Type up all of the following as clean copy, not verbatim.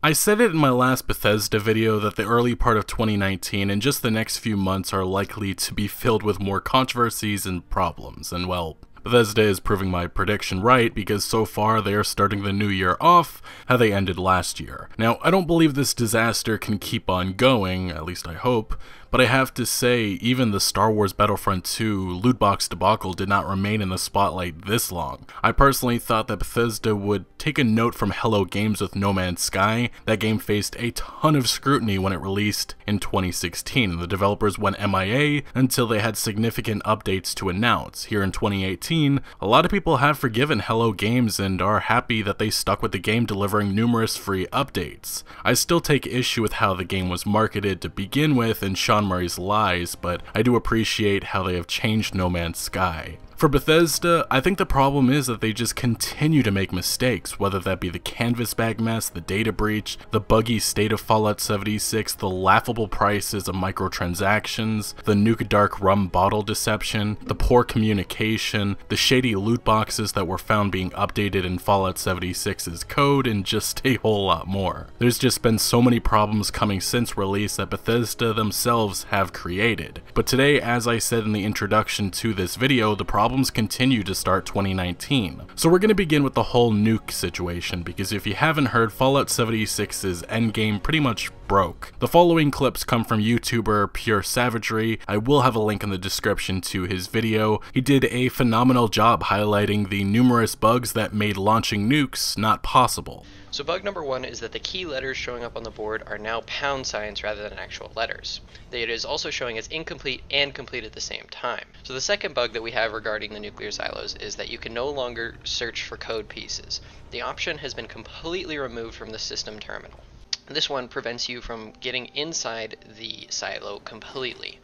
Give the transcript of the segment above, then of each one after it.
I said it in my last Bethesda video that the early part of 2019 and just the next few months are likely to be filled with more controversies and problems, and well, Bethesda is proving my prediction right because so far they are starting the new year off how they ended last year. Now, I don't believe this disaster can keep on going, at least I hope, but I have to say, even the Star Wars Battlefront 2 loot box debacle did not remain in the spotlight this long. I personally thought that Bethesda would take a note from Hello Games with No Man's Sky. That game faced a ton of scrutiny when it released in 2016, and the developers went MIA until they had significant updates to announce. Here in 2018, a lot of people have forgiven Hello Games and are happy that they stuck with the game delivering numerous free updates. I still take issue with how the game was marketed to begin with and Sean Murray's lies, but I do appreciate how they have changed No Man's Sky. For Bethesda, I think the problem is that they just continue to make mistakes, whether that be the canvas bag mess, the data breach, the buggy state of Fallout 76, the laughable prices of microtransactions, the Nuka Dark rum bottle deception, the poor communication, the shady loot boxes that were found being updated in Fallout 76's code, and just a whole lot more. There's just been so many problems coming since release that Bethesda themselves have created. But today, as I said in the introduction to this video, the problems continue to start 2019. So we're going to begin with the whole nuke situation, because if you haven't heard, Fallout 76's endgame pretty much broke. The following clips come from YouTuber Pure Savagery. I will have a link in the description to his video. He did a phenomenal job highlighting the numerous bugs that made launching nukes not possible. So bug number one is that the key letters showing up on the board are now pound signs rather than actual letters. It is also showing as incomplete and complete at the same time. So the second bug that we have regarding the nuclear silos is that you can no longer search for code pieces. The option has been completely removed from the system terminal. This one prevents you from getting inside the silo completely.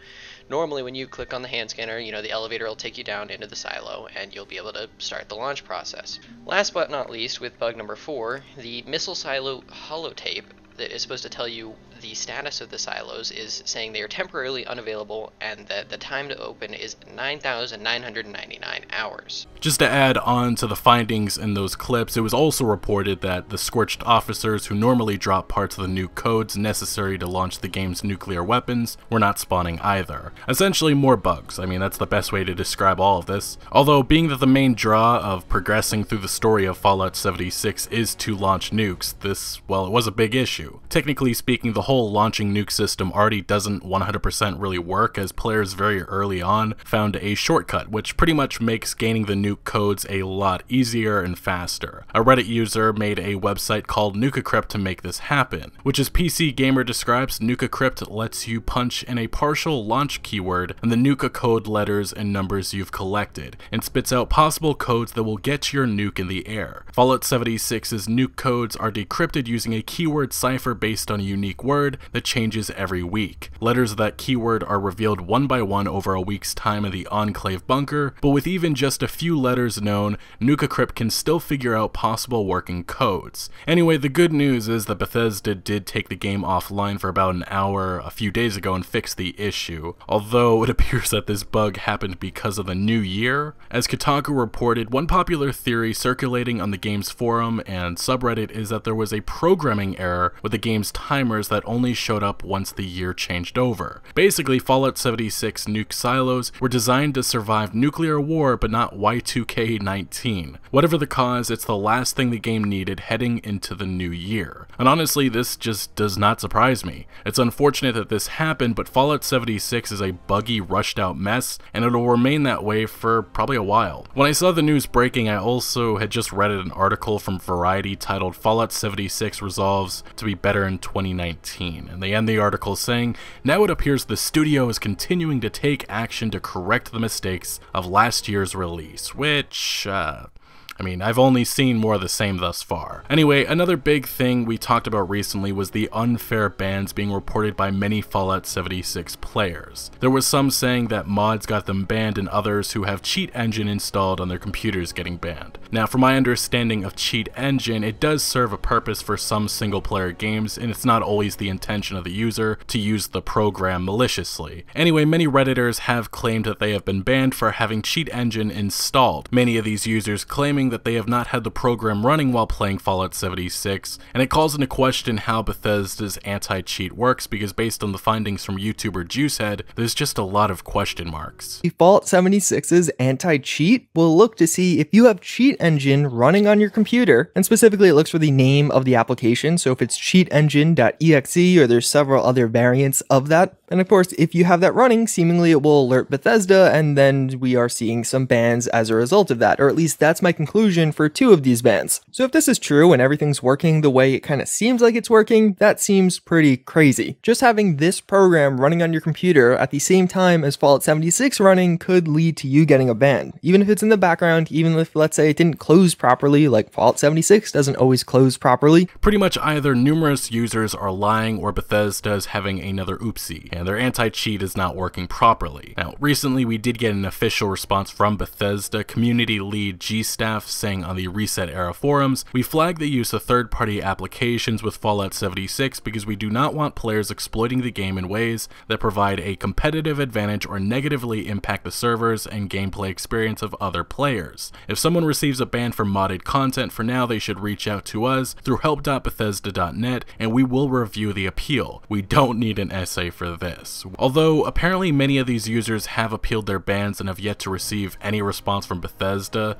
Normally when you click on the hand scanner, the elevator will take you down into the silo and you'll be able to start the launch process. Last but not least, with bug number 4, the missile silo holotape that is supposed to tell you the status of the silos is saying they are temporarily unavailable and that the time to open is 9,999 hours. Just to add on to the findings in those clips, it was also reported that the scorched officers who normally drop parts of the nuke codes necessary to launch the game's nuclear weapons were not spawning either. Essentially more bugs. I mean, that's the best way to describe all of this. Although being that the main draw of progressing through the story of Fallout 76 is to launch nukes, this, well, it was a big issue. Technically speaking, the whole launching nuke system already doesn't 100% really work, as players very early on found a shortcut which pretty much makes gaining the nuke codes a lot easier and faster. A Reddit user made a website called Nuka to make this happen, which as PC Gamer describes, Nuka lets you punch in a partial launch keyword and the Nuka code letters and numbers you've collected, and spits out possible codes that will get your nuke in the air. Fallout 76's nuke codes are decrypted using a keyword cipher based on a unique word that changes every week. Letters of that keyword are revealed one by one over a week's time in the Enclave bunker, but with even just a few letters known, Nuka can still figure out possible working codes. Anyway, the good news is that Bethesda did take the game offline for about an hour a few days ago and fix the issue, although it appears that this bug happened because of the new year. As Kotaku reported, one popular theory circulating on the game's forum and subreddit is that there was a programming error with the game's timers that only showed up once the year changed over. Basically, Fallout 76 nuke silos were designed to survive nuclear war but not Y2K19. Whatever the cause, it's the last thing the game needed heading into the new year. And honestly, this just does not surprise me. It's unfortunate that this happened, but Fallout 76 is a buggy, rushed out mess, and it'll remain that way for probably a while. When I saw the news breaking, I also had just read an article from Variety titled Fallout 76 Resolves to be Better in 2019, and they end the article saying, "Now it appears the studio is continuing to take action to correct the mistakes of last year's release," which, I mean, I've only seen more of the same thus far. Anyway, another big thing we talked about recently was the unfair bans being reported by many Fallout 76 players. There was some saying that mods got them banned and others who have Cheat Engine installed on their computers getting banned. Now, from my understanding of Cheat Engine, it does serve a purpose for some single-player games, and it's not always the intention of the user to use the program maliciously. Anyway, many Redditors have claimed that they have been banned for having Cheat Engine installed, many of these users claiming stating that they have not had the program running while playing Fallout 76, and it calls into question how Bethesda's anti-cheat works because based on the findings from YouTuber Juicehead, there's just a lot of question marks. Fallout 76's anti-cheat will look to see if you have cheat engine running on your computer, and specifically it looks for the name of the application, so if it's cheatengine.exe or there's several other variants of that. And of course, if you have that running, seemingly it will alert Bethesda, and then we are seeing some bans as a result of that, or at least that's my conclusion for 2 of these bans. So if this is true and everything's working the way it kind of seems like it's working, that seems pretty crazy. Just having this program running on your computer at the same time as Fallout 76 running could lead to you getting a ban. Even if it's in the background, even if, let's say, it didn't close properly, like Fallout 76 doesn't always close properly. Pretty much either numerous users are lying or Bethesda is having another oopsie, and their anti-cheat is not working properly. Now, recently we did get an official response from Bethesda community lead G-Staff saying on the Reset Era forums, "We flag the use of third-party applications with Fallout 76 because we do not want players exploiting the game in ways that provide a competitive advantage or negatively impact the servers and gameplay experience of other players. If someone receives a ban for modded content, for now they should reach out to us through help.bethesda.net and we will review the appeal. We don't need an essay for this." Although apparently many of these users have appealed their bans and have yet to receive any response from Bethesda,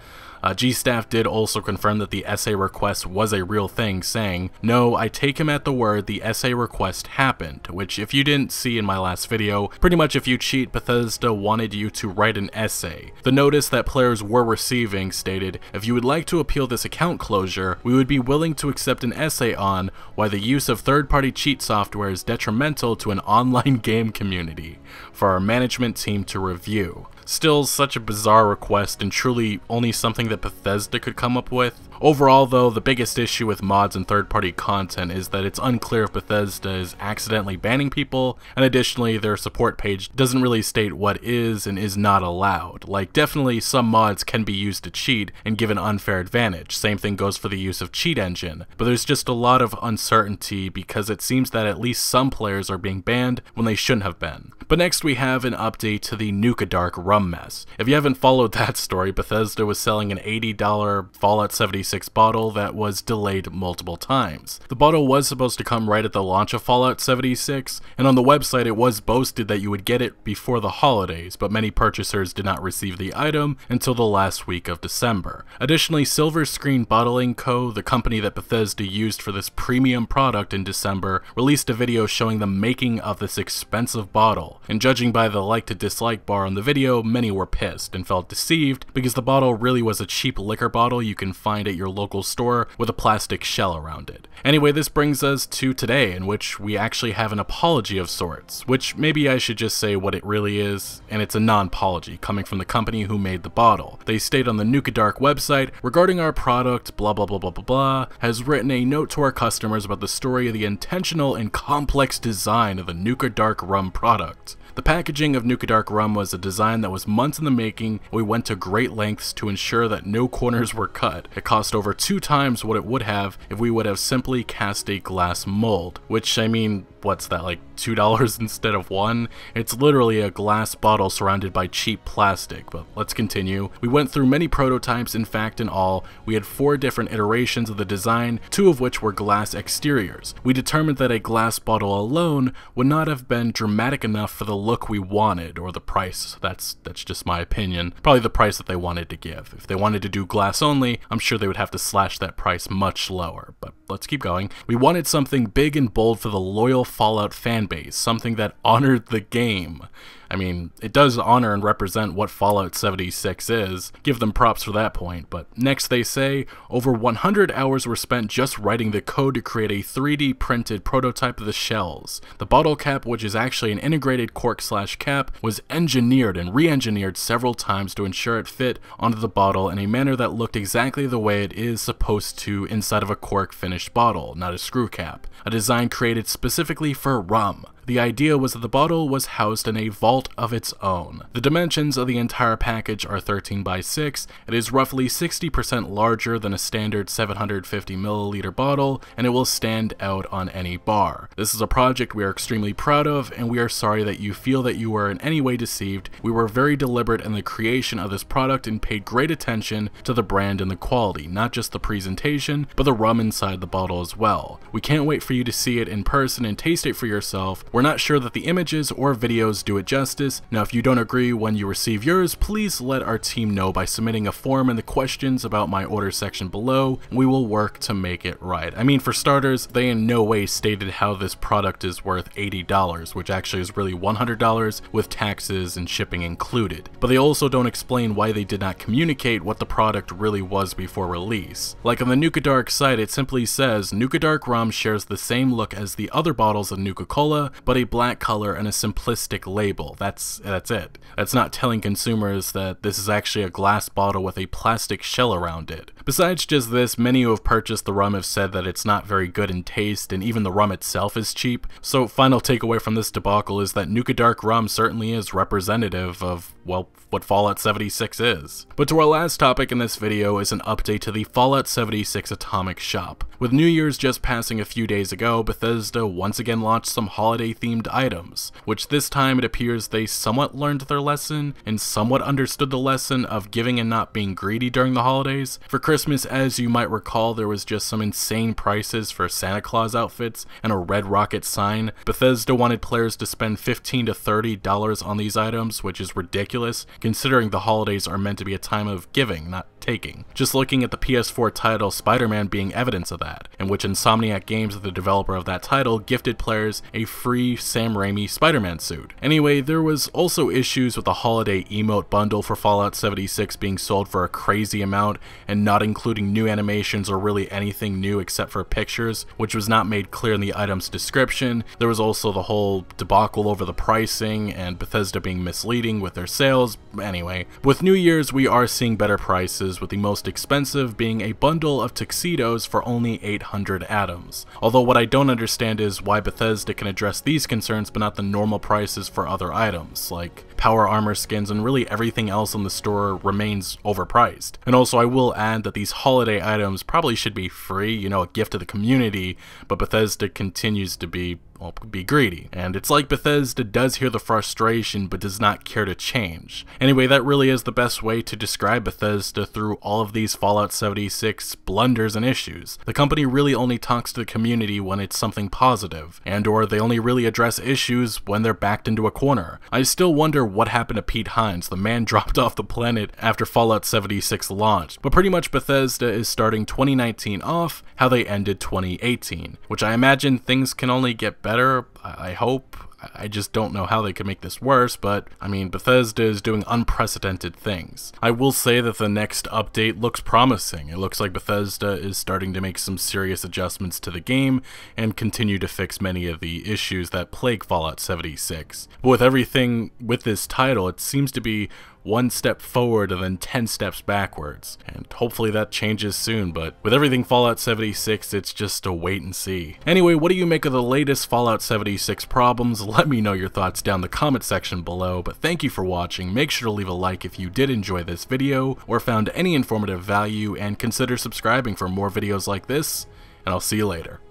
G-Staff did also confirm that the essay request was a real thing, saying, "No, I take him at the word, the essay request happened," which if you didn't see in my last video, pretty much if you cheat, Bethesda wanted you to write an essay. The notice that players were receiving stated, "If you would like to appeal this account closure, we would be willing to accept an essay on why the use of third-party cheat software is detrimental to an online game community for our management team to review." Still, such a bizarre request and truly only something that Bethesda could come up with. Overall though, the biggest issue with mods and third-party content is that it's unclear if Bethesda is accidentally banning people, and additionally their support page doesn't really state what is and is not allowed. Like, definitely some mods can be used to cheat and give an unfair advantage, same thing goes for the use of cheat engine, but there's just a lot of uncertainty because it seems that at least some players are being banned when they shouldn't have been. But next we have an update to the Nuka Dark rum mess. If you haven't followed that story, Bethesda was selling an $80 Fallout 76 bottle that was delayed multiple times. The bottle was supposed to come right at the launch of Fallout 76, and on the website it was boasted that you would get it before the holidays, but many purchasers did not receive the item until the last week of December. Additionally, Silver Screen Bottling Co., the company that Bethesda used for this premium product in December, released a video showing the making of this expensive bottle. And judging by the like to dislike bar on the video, many were pissed and felt deceived because the bottle really was a cheap liquor bottle you can find at your local store with a plastic shell around it. Anyway, this brings us to today, in which we actually have an apology of sorts, which maybe I should just say what it really is, and it's a non-apology coming from the company who made the bottle. They state on the Nuka Dark website, "Regarding our product, blah blah blah blah blah blah, has written a note to our customers about the story of the intentional and complex design of the Nuka Dark rum product. The packaging of Nuka Dark Rum was a design that was months in the making. We went to great lengths to ensure that no corners were cut. It cost over 2 times what it would have if we would have simply cast a glass mold," which, I mean, what's that, like $2 instead of $1? It's literally a glass bottle surrounded by cheap plastic, but let's continue. "We went through many prototypes, in fact in all, we had 4 different iterations of the design, 2 of which were glass exteriors. We determined that a glass bottle alone would not have been dramatic enough for the look we wanted, or the price. That's just my opinion. Probably the price that they wanted to give. If they wanted to do glass only, I'm sure they would have to slash that price much lower, but let's keep going. We wanted something big and bold for the loyal Fallout fanbase, something that honored the game." I mean, it does honor and represent what Fallout 76 is, give them props for that point, but next they say, "Over 100 hours were spent just writing the code to create a 3D printed prototype of the shells. The bottle cap, which is actually an integrated cork/cap, was engineered and re-engineered several times to ensure it fit onto the bottle in a manner that looked exactly the way it is supposed to inside of a cork finished bottle, not a screw cap. A design created specifically for rum. The idea was that the bottle was housed in a vault of its own. The dimensions of the entire package are 13 by 6, it is roughly 60% larger than a standard 750 milliliter bottle, and it will stand out on any bar. This is a project we are extremely proud of, and we are sorry that you feel that you were in any way deceived. We were very deliberate in the creation of this product and paid great attention to the brand and the quality, not just the presentation, but the rum inside the bottle as well. We can't wait for you to see it in person and taste it for yourself. We're not sure that the images or videos do it justice. Now, if you don't agree when you receive yours, please let our team know by submitting a form in the questions about my order section below. We will work to make it right. I mean, for starters, they in no way stated how this product is worth $80, which actually is really $100 with taxes and shipping included. But they also don't explain why they did not communicate what the product really was before release. Like on the Nuka Dark site, it simply says, Nuka Dark rum shares the same look as the other bottles of Nuka-Cola, but a black color and a simplistic label. That's it. That's not telling consumers that this is actually a glass bottle with a plastic shell around it. Besides just this, many who have purchased the rum have said that it's not very good in taste, and even the rum itself is cheap. So final takeaway from this debacle is that Nuka Dark rum certainly is representative of, well, what Fallout 76 is. But to our last topic in this video is an update to the Fallout 76 Atomic Shop. With New Year's just passing a few days ago, Bethesda once again launched some holiday-themed items, which this time it appears they somewhat learned their lesson and somewhat understood the lesson of giving and not being greedy during the holidays. For Christmas, as you might recall, there was just some insane prices for Santa Claus outfits and a red rocket sign. Bethesda wanted players to spend $15 to $30 on these items, which is ridiculous, considering the holidays are meant to be a time of giving, not taking. Just looking at the PS4 title Spider-Man being evidence of that, in which Insomniac Games, the developer of that title, gifted players a free Sam Raimi Spider-Man suit. Anyway, there was also issues with the holiday emote bundle for Fallout 76 being sold for a crazy amount and not including new animations or really anything new except for pictures, which was not made clear in the item's description. There was also the whole debacle over the pricing and Bethesda being misleading with their sales. Anyway, with New Year's we are seeing better prices, with the most expensive being a bundle of tuxedos for only 800 atoms. Although what I don't understand is why Bethesda can address these concerns but not the normal prices for other items, like power armor skins, and really everything else in the store remains overpriced. And also I will add that these holiday items probably should be free, you know, a gift to the community, but Bethesda continues to be greedy. And it's like Bethesda does hear the frustration but does not care to change. Anyway, that really is the best way to describe Bethesda through all of these Fallout 76 blunders and issues. The company really only talks to the community when it's something positive, and/or they only really address issues when they're backed into a corner. I still wonder what happened to Pete Hines. The man dropped off the planet after Fallout 76 launched. But pretty much Bethesda is starting 2019 off how they ended 2018, which I imagine things can only get better, I hope. I just don't know how they could make this worse, but I mean, Bethesda is doing unprecedented things. I will say that the next update looks promising. It looks like Bethesda is starting to make some serious adjustments to the game and continue to fix many of the issues that plague Fallout 76. But with everything with this title, it seems to be one step forward and then 10 steps backwards, and hopefully that changes soon. But with everything Fallout 76, it's just a wait and see. Anyway, what do you make of the latest Fallout 76 problems? Let me know your thoughts down in the comment section below, but thank you for watching. Make sure to leave a like if you did enjoy this video or found any informative value, and consider subscribing for more videos like this, and I'll see you later.